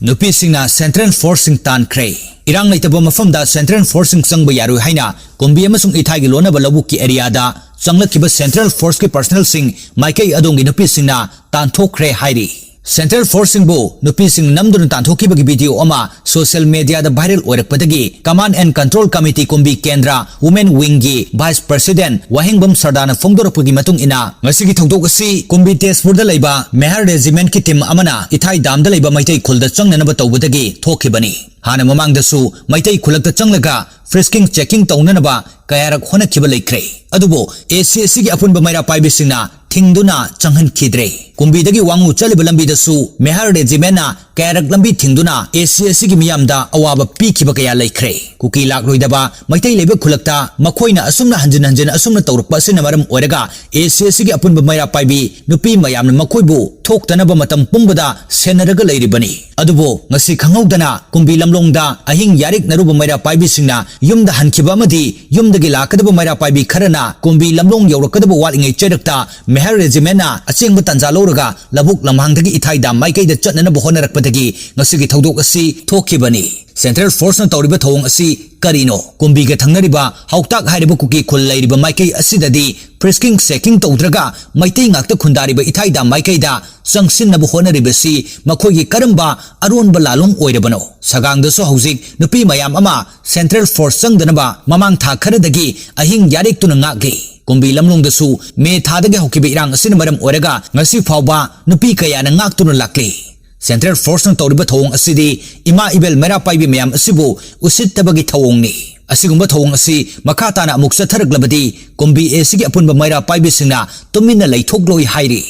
Nupisingna Central Forcing tankhre. Irang leitaba mafamda Central Forcing sangba yaru haina kumbi amasung ithai gi lonaba labuki area da changlakhiba Central Force ki personnel sing maikai adongi Nupisingna tankhre hairi. Central Forcing bo Nupising namdun tanthokhiba gi video ama social media da viral oirakpadagi Command and Control Committee kumbi Kendra Women Wing gi Vice President Wahingbam Sardana fongdorapagi matung ina ngasigi thongdok asi kumbi Tezpur da leiba Mehar Regiment ki team amana ithai dam da leiba maitai khulda changnanaba tawbadagi thokhibani hana mamang dasu maitai khulakta changlaga frisking checking taunanaba kayarak honakhiba leikre adubo ACSC gi apunba maira paibisingna thingduna changhan khidre kumbi dagi wangu chaliba lambi dasu Mehar Regiment na kayarak lambi thingduna ACSC gi miyamda awaba pikhiba kaya leikre kuki lakloidaba maitai leba khulakta makhoina asumna hanjin asumna tawrukpa sina maram oiraga ACSC gi apunba maira paibi nupi mayamna makhoibu thoktanaba matam pumbada senaraga leiribani adubo ngasi khangawdana kumbi lamlongda ahing yarik naruba maira paibi singna yumda hankiba amadi yumdagi lakadaba maira paibi kharana kumbi lamlong yaurakadaba walingai cherakta Mehar Regiment na achengba tanja lawraga labuk lamhangdagi ithai maikaida chatnanaba honarakpadagi ngasigi thawdok asi thokhibani Central Force na tawriba thawong asi karino kumbi ga thangnariba hawtak hairiba kuki khul leiriba maikai asidadi frisking checking tawdraga maitai ngakta khundariba ithai maikaida sangsinnabu honaribasi makhoigi karamba aronba lalong oirabano sagangdaso hauzik nupi mayam ama Central Force sangdanaba mamang tha kharadagi ahing yarik tuna ngage kumbi lamlongdasu me thadagi haukiba irang asina maram oiraga ngasi phawba nupi kaya na ngaktuna lakke Central Force na tawriba thawong asidi ima ibel mera paibi mayam asibu usittabagi thawong ni asigumba thawong asi makhatana amuk satharaglabadi kumbi asigi apunba maira paibi singna tumina leithokloi hairi